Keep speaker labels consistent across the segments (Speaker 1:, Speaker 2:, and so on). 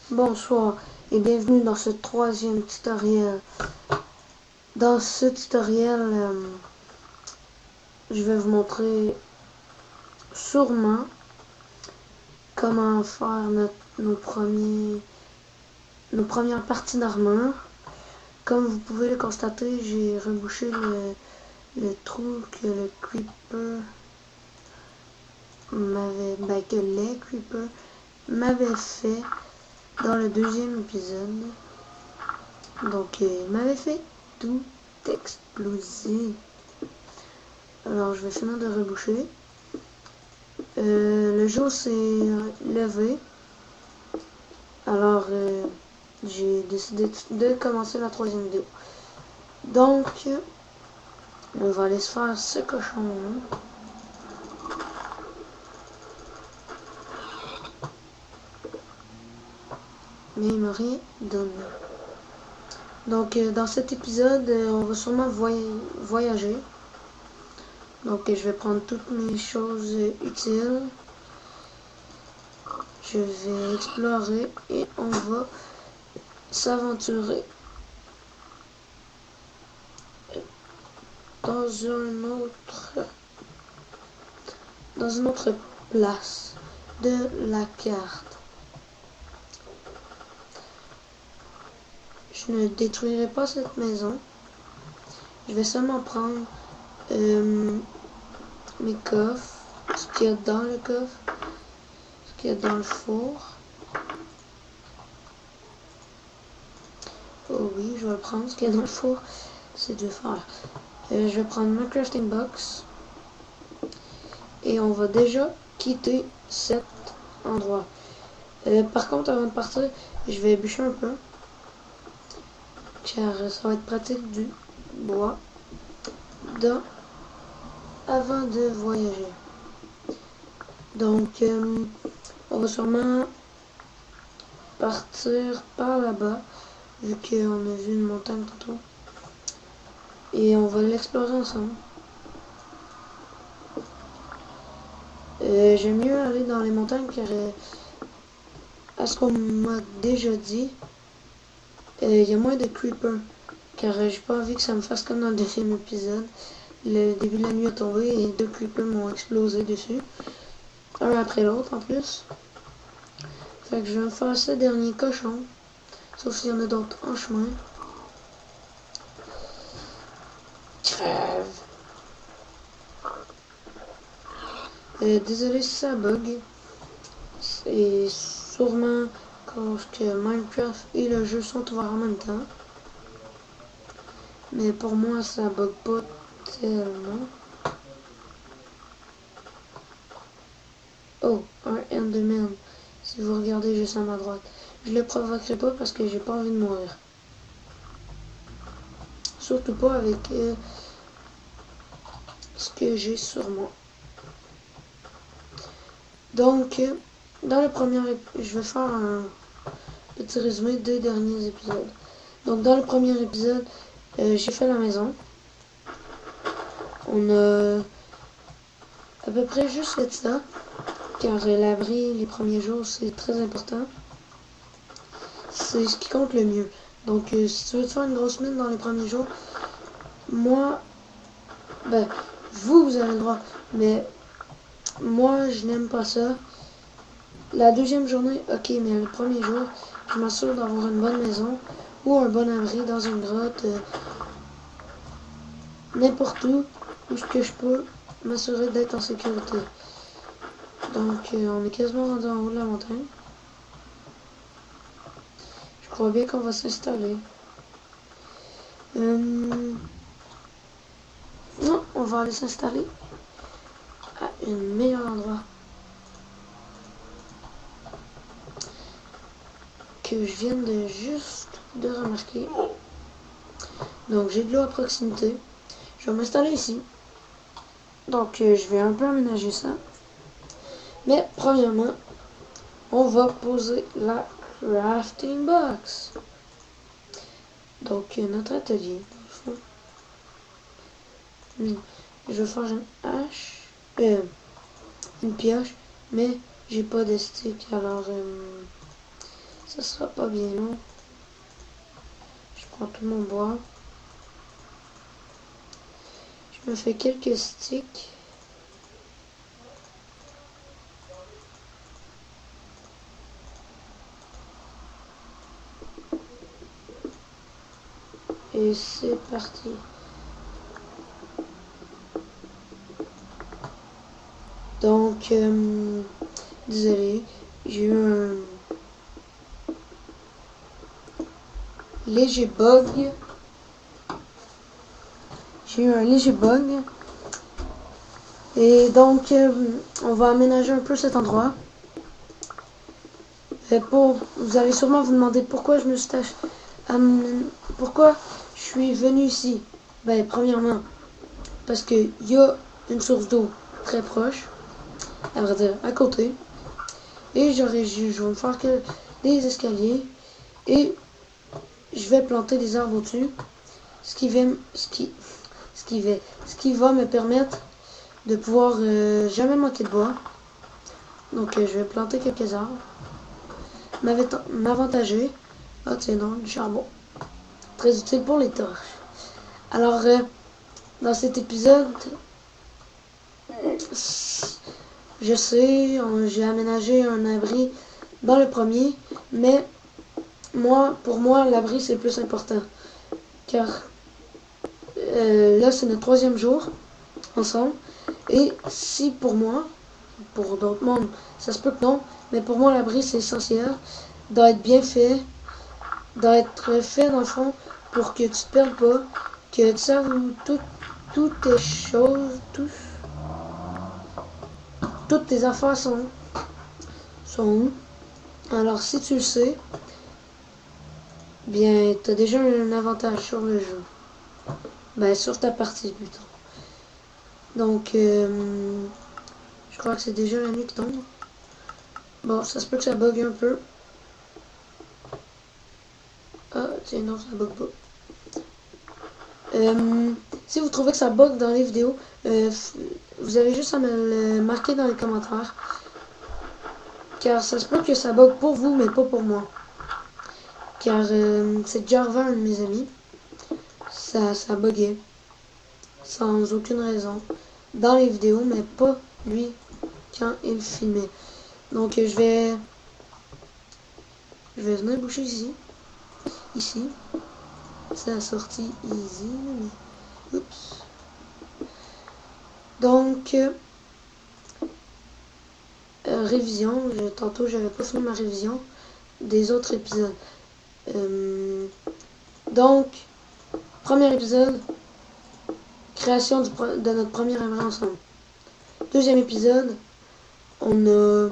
Speaker 1: Bonsoir et bienvenue dans ce troisième tutoriel. Dans ce tutoriel, je vais vous montrer sûrement comment faire nos premières parties d'armure. Comme vous pouvez le constater, j'ai rebouché le trou que le creeper que les creepers m'avaient fait dans le deuxième épisode. Donc il m'avait fait tout exploser. Alors je vais finir de reboucher. Le jour s'est levé. Alors j'ai décidé de commencer la troisième vidéo. Donc on va aller se faire ce cochon là. Mais il m'a rien donné. Donc dans cet épisode, on va sûrement voyager. Donc je vais prendre toutes mes choses utiles. Je vais explorer et on va s'aventurer dans une autre place de la carte. Je ne détruirai pas cette maison. Je vais seulement prendre mes coffres, ce qu'il y a dans le coffre, ce qu'il y a dans le four. Oh oui, je vais prendre ce qu'il y a dans le four. C'est de faire. Je vais prendre ma crafting box. Et on va déjà quitter cet endroit. Par contre, avant de partir, je vais bûcher un peu. Car ça va être pratique du bois avant de voyager. Donc on va sûrement partir par là-bas, vu qu'on a vu une montagne tantôt, et on va l'explorer ensemble. J'aime mieux aller dans les montagnes car à ce qu'on m'a déjà dit, il y a moins de creepers, car j'ai pas envie que ça me fasse comme dans le deuxième épisode. Le début de la nuit est tombé et 2 creepers m'ont explosé dessus. Un après l'autre en plus. Fait que je vais me faire ce dernier cochon. Sauf s'il y en a d'autres en chemin. Crève. Désolé si ça bug. C'est sûrement parce que Minecraft et le jeu sont ouverts en même temps. Mais pour moi ça bug pas tellement. Oh, un Enderman. Si vous regardez juste à ma droite. Je le provoquerai pas parce que j'ai pas envie de mourir. Surtout pas avec ce que j'ai sur moi. Donc, dans le premier épisode, je vais faire un petit résumé des derniers épisodes. Donc, dans le premier épisode, j'ai fait la maison. On a à peu près juste fait ça. Car l'abri, les premiers jours, c'est très important. C'est ce qui compte le mieux. Donc, si tu veux te faire une grosse mine dans les premiers jours, moi, vous avez le droit. Mais moi, je n'aime pas ça. La deuxième journée, ok, mais le premier jour, je m'assure d'avoir une bonne maison ou un bon abri dans une grotte, n'importe où ce que je peux m'assurer d'être en sécurité. Donc, on est quasiment rendu en haut de la montagne. Je crois bien qu'on va s'installer. Non, on va aller s'installer à un meilleur endroit. Que je viens de juste de remarquer. Donc, j'ai de l'eau à proximité. Je vais m'installer ici. Donc, je vais un peu aménager ça. Mais, premièrement, on va poser la crafting box. Donc, notre atelier, dans le fond. je vais faire une hache, une pioche, mais j'ai pas de stick, alors ça sera pas bien long. Je prends tout mon bois. Je me fais quelques sticks. Et c'est parti. Donc, désolé, j'ai eu un léger bug. Et donc, on va aménager un peu cet endroit. Vous allez sûrement vous demander pourquoi je me suis pourquoi je suis venu ici. Ben, premièrement, parce qu'il y a une source d'eau très proche, à vrai dire, à côté. Et je vais me faire que des escaliers. Et je vais planter des arbres au-dessus. Ce qui va me permettre de pouvoir jamais manquer de bois. Donc je vais planter quelques arbres. M'avantager. Ah tiens non, du charbon. Très utile pour les torches. Alors dans cet épisode, je sais, j'ai aménagé un abri dans le premier, mais pour moi, l'abri c'est le plus important. Car là c'est notre 3e jour ensemble. Et si pour moi, pour d'autres mondes, ça se peut que non, mais pour moi l'abri c'est essentiel, d'être bien fait, d'être fait dans le fond pour que tu te perdes pas, que tu saches où toutes tes choses, toutes tes affaires sont où. Alors si tu le sais, bien tu as déjà un avantage sur le jeu. Ben sur ta partie plutôt. Donc je crois que c'est déjà la nuit qui tombe. Bon, ça se peut que ça bug un peu. Ah, tiens, non, ça bug pas. Si vous trouvez que ça bug dans les vidéos, vous avez juste à me le marquer dans les commentaires. Car ça se peut que ça bug pour vous, mais pas pour moi. Car c'est déjà arrivé à un de mes amis. Ça buguait. Sans aucune raison. Dans les vidéos, mais pas lui quand il filmait. Donc je vais venir boucher ici. C'est la sortie easy. Mais... Oups. Donc révision. Tantôt j'avais pas fini ma révision des autres épisodes. Donc premier épisode, création de notre premier abri ensemble. 2e épisode, on a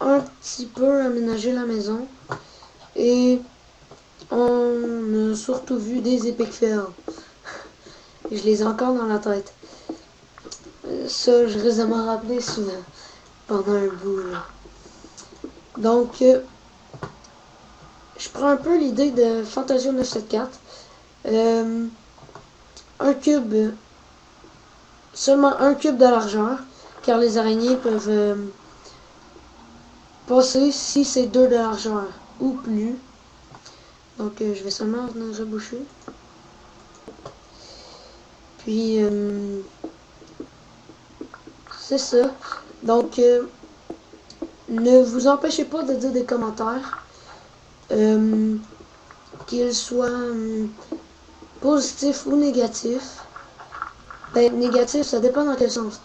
Speaker 1: un petit peu aménagé la maison et on a surtout vu des epic fails. Je les ai encore dans la tête. Ça, je risque de m'en rappeler souvent pendant un bout. Là. Donc, je prends un peu l'idée de Fantasio 974. Un cube, seulement un cube de largeur, car les araignées peuvent passer si c'est 2 de largeur ou plus. Donc je vais seulement venir reboucher. Puis c'est ça. Donc ne vous empêchez pas de dire des commentaires, qu'ils soient positifs ou négatifs. Ben négatif, ça dépend dans quel sens.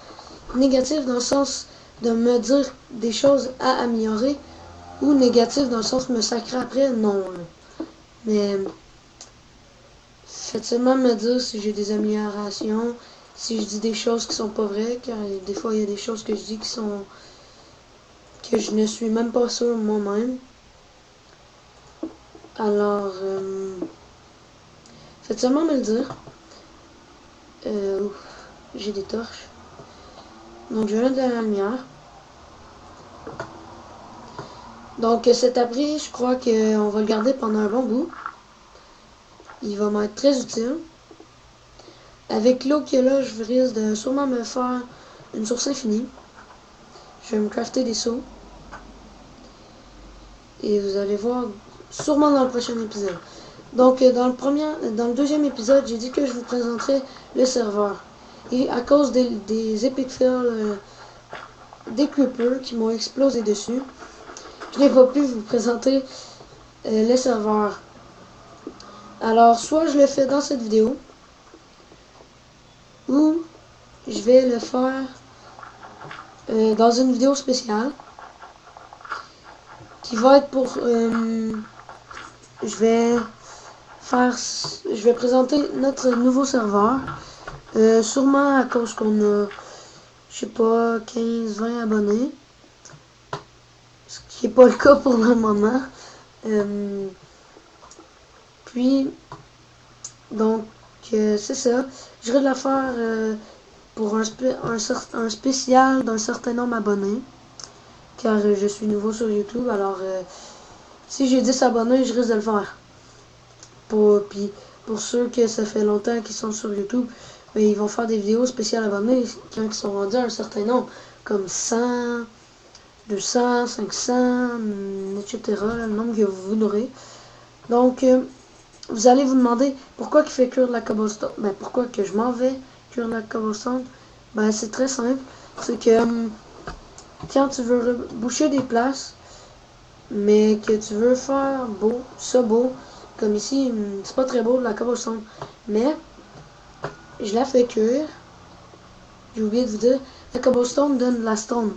Speaker 1: Négatif dans le sens de me dire des choses à améliorer, ou négatif dans le sens de me sacrer après, non. Mais faites seulement me dire si j'ai des améliorations, si je dis des choses qui sont pas vraies, car des fois il y a des choses que je dis que je ne suis même pas sûr moi-même. Alors faites seulement me le dire. J'ai des torches. Donc je vais mettre de la lumière. Donc cet abri, je crois qu'on va le garder pendant un bon bout. Il va m'être très utile. Avec l'eau qu'il y a là, je risque de sûrement me faire une source infinie. Je vais me crafter des seaux. Et vous allez voir sûrement dans le prochain épisode. Donc dans le deuxième épisode, j'ai dit que je vous présenterai le serveur. Et à cause des epic fails, des creepers qui m'ont explosé dessus, je n'ai pas pu vous présenter le serveur. Alors soit je le fais dans cette vidéo, ou je vais le faire dans une vidéo spéciale qui va être pour je vais présenter notre nouveau serveur, sûrement à cause qu'on a, je sais pas, 15-20 abonnés, ce qui n'est pas le cas pour le moment. Puis donc c'est ça, je vais la faire pour un spécial d'un certain nombre d'abonnés, car je suis nouveau sur YouTube. Alors si j'ai 10 abonnés, je risque de le faire. Puis pour ceux que ça fait longtemps qu'ils sont sur YouTube, ben, ils vont faire des vidéos spéciales abonnés quand ils sont rendus à un certain nombre, comme 100, 200, 500, etc. Le nombre que vous voudrez. Donc vous allez vous demander pourquoi il fait cuire de la cobblestone. Ben, pourquoi que je m'en vais cuire de la cobblestone. Ben, c'est très simple. C'est que quand tu veux boucher des places, mais que tu veux faire beau, comme ici, c'est pas très beau de la cobblestone, mais je la fais cuire. J'ai oublié de vous dire, la cobblestone donne de la stone,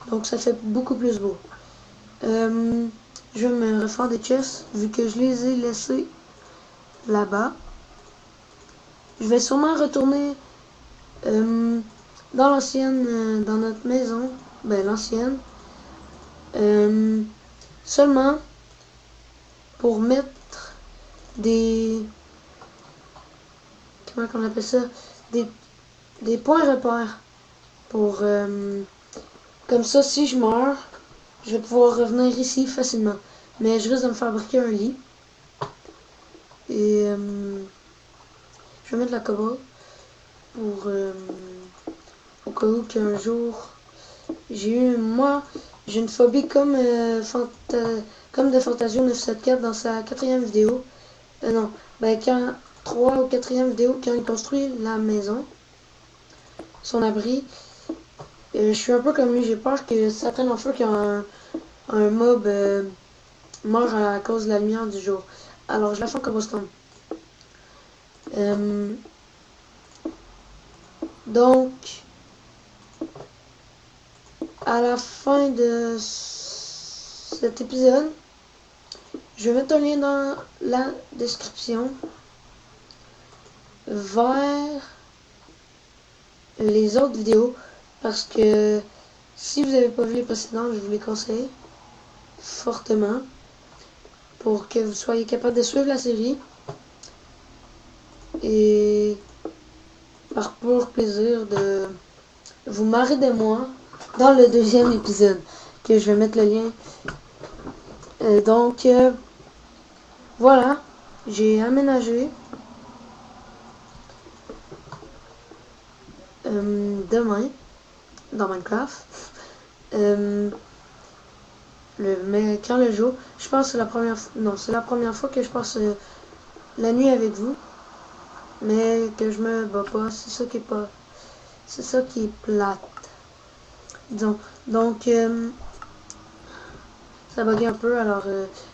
Speaker 1: donc ça fait beaucoup plus beau. Je vais me refaire des chests, vu que je les ai laissés là-bas. Je vais sûrement retourner dans l'ancienne, dans notre maison, ben l'ancienne, seulement pour mettre des, comment on appelle ça, des points repères pour comme ça, si je meurs, je vais pouvoir revenir ici facilement. Mais je risque de me fabriquer un lit. Et je vais mettre la cobble pour au cas où qu'un jour j'ai une phobie comme comme de Fantasio 974 dans sa 4e vidéo. Non, ben quand 3 ou 4e vidéo, quand il construit la maison, son abri, je suis un peu comme lui, j'ai peur que ça prenne en feu quand un mob meurt à cause de la lumière du jour. Alors je la fais en cobblestone. Donc à la fin de cet épisode, je vais mettre un lien dans la description vers les autres vidéos, parce que si vous n'avez pas vu les précédentes, je vous les conseille fortement pour que vous soyez capable de suivre la série et par pur plaisir de vous marrer de moi dans le 2e épisode, que je vais mettre le lien. Donc voilà, j'ai aménagé demain dans Minecraft quand le jour, je pense que c'est la première fois, non, c'est la première fois que je passe la nuit avec vous, mais que je me bats pas, c'est ça qui est plate, disons. Donc ça bug un peu, alors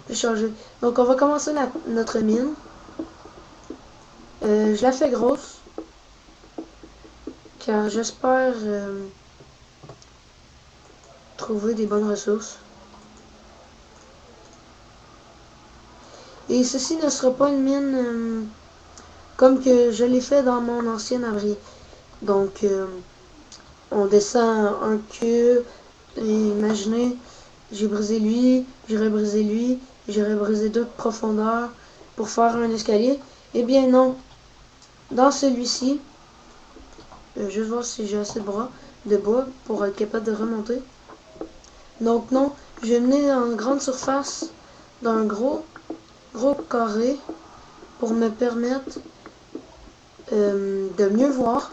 Speaker 1: j'ai changé. Donc on va commencer notre mine. Je la fais grosse, car j'espère trouver des bonnes ressources. Et ceci ne sera pas une mine comme que je l'ai fait dans mon ancien abri. Donc on descend un cube, et imaginez, j'ai brisé lui, j'aurais brisé lui, j'aurais brisé 2 de profondeur pour faire un escalier. Eh bien non, dans celui-ci, juste voir si j'ai assez de bois pour être capable de remonter. Donc non, je vais mener en grande surface d'un gros carré pour me permettre de mieux voir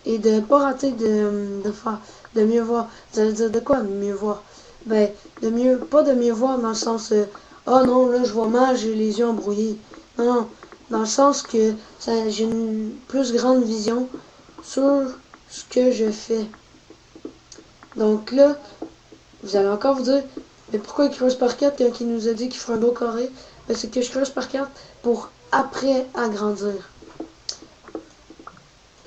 Speaker 1: et de pas rater de faire de mieux voir. Ça veut dire de quoi de mieux voir? Ben, pas de mieux voir dans le sens oh non, là je vois mal, j'ai les yeux embrouillés. Non, non, dans le sens que j'ai une plus grande vision sur ce que je fais. Donc là, vous allez encore vous dire, mais pourquoi il creuse par 4 quand il nous a dit qu'il ferait un dos carré? Ben, c'est que je creuse par 4 pour après agrandir.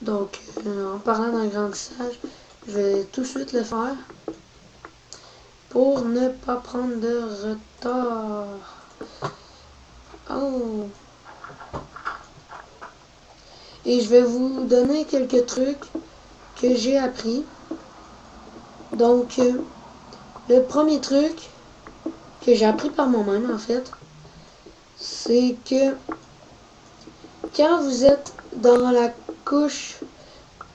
Speaker 1: Donc, en parlant d'agrandissage, je vais tout de suite le faire pour ne pas prendre de retard. Oh! Et je vais vous donner quelques trucs que j'ai appris. Donc, le premier truc que j'ai appris par moi-même, en fait, c'est que quand vous êtes dans la couche,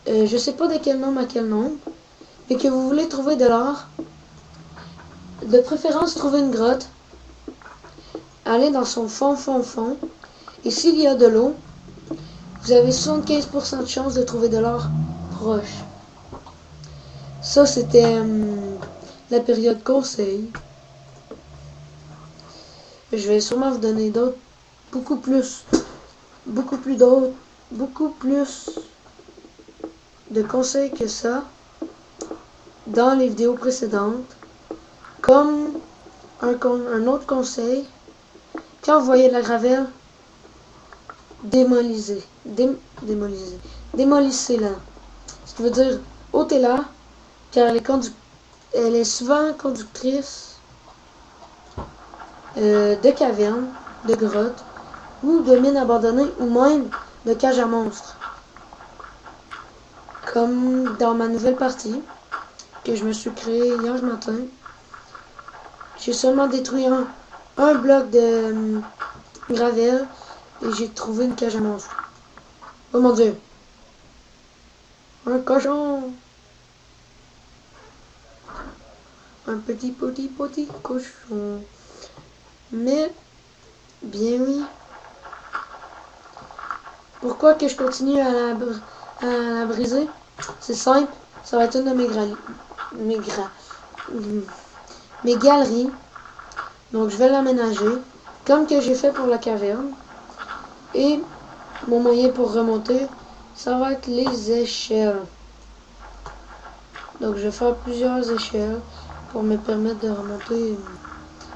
Speaker 1: je sais pas de quel nombre à quel nombre, mais que vous voulez trouver de l'or, de préférence trouver une grotte, aller dans son fond, et s'il y a de l'eau, vous avez 75% de chance de trouver de l'or proche. Ça, c'était la période conseil. Je vais sûrement vous donner d'autres, beaucoup plus de conseils que ça dans les vidéos précédentes. Comme un autre conseil, quand vous voyez de la gravelle, démolissez-la. Ce qui veut dire ôtez-la, car elle est souvent conductrice de cavernes, de grottes, ou de mines abandonnées, ou même de cages à monstres. Comme dans ma nouvelle partie, que je me suis créée hier matin, j'ai seulement détruit un bloc de gravelle et j'ai trouvé une cage à monstres. Oh mon dieu! Un cochon! Un petit cochon. Mais, bien oui. Pourquoi que je continue à la briser? C'est simple, ça va être une de mes galeries. Donc je vais l'aménager, comme que j'ai fait pour la caverne. Et mon moyen pour remonter, ça va être les échelles. Donc je vais faire plusieurs échelles pour me permettre de remonter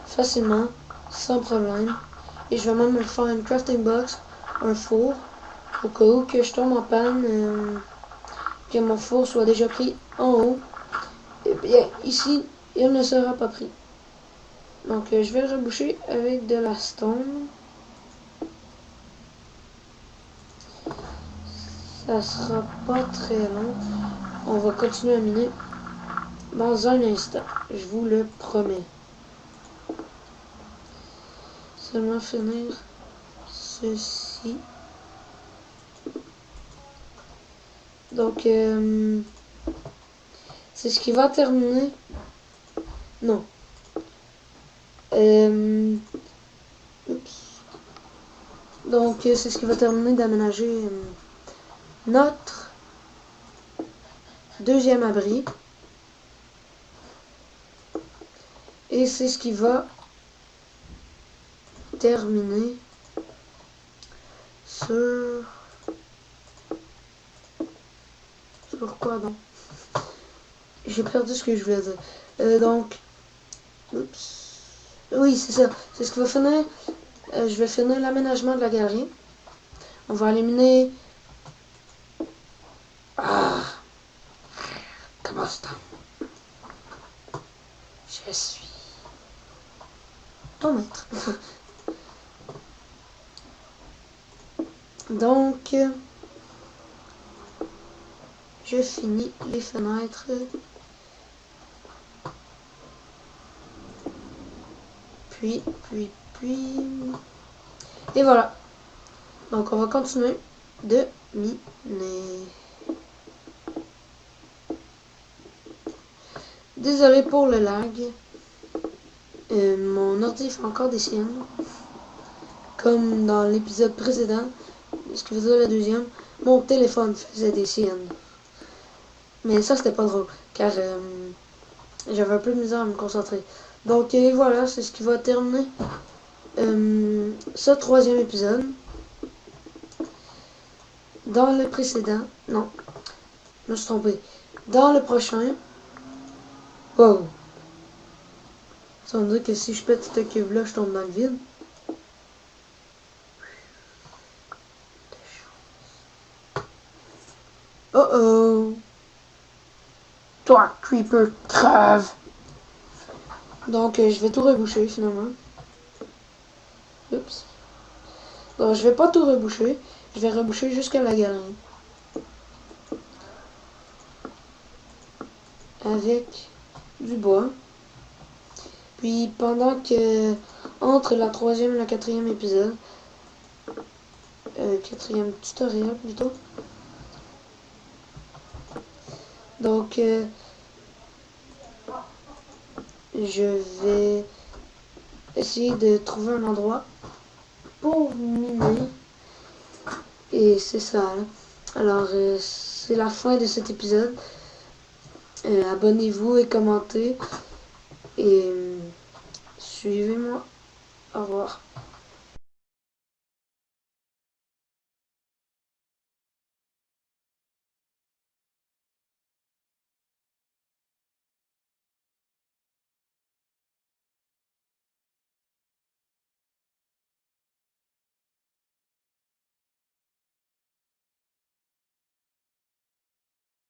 Speaker 1: facilement, sans problème. Et je vais même me faire une crafting box, un four, au cas où que je tombe en panne, que mon four soit déjà pris en haut. Et bien ici, il ne sera pas pris. Donc je vais le reboucher avec de la stone. Ça sera pas très long. On va continuer à miner dans un instant. Je vous le promets. Seulement finir ceci. Donc, c'est ce qui va terminer. Non. Donc, c'est ce qui va terminer d'aménager notre deuxième abri. Et c'est ce qui va terminer sur quoi donc? J'ai perdu ce que je voulais dire. Donc, oups. Oui, c'est ça. C'est ce qui va finir. Je vais finir l'aménagement de la galerie. On va éliminer. Ah! Comment c'est? Je suis ton maître. Donc, je finis les fenêtres. Puis. Et voilà. Donc, on va continuer de miner. Désolé pour le lag. Mon ordi fait encore des siennes. Comme dans l'épisode précédent. ce qui veut dire le deuxième, mon téléphone faisait des siennes. Mais ça, c'était pas drôle, car j'avais un peu de misère à me concentrer. Donc voilà, c'est ce qui va terminer ce troisième épisode. Dans le précédent, non, je me suis trompé. Dans le prochain, wow, ça veut dire que si je pète cette cube-là, je tombe dans le vide. Oh oh! Toi, Creeper, crève! Donc, je vais tout reboucher finalement. Oups. Donc, je vais pas tout reboucher. Je vais reboucher jusqu'à la galerie. Avec du bois. Puis, pendant que... Entre la troisième et la quatrième épisode... quatrième tutoriel plutôt. Donc, je vais essayer de trouver un endroit pour miner. Et c'est ça. Là. Alors, c'est la fin de cet épisode. Abonnez-vous et commentez. Et suivez-moi. Au revoir.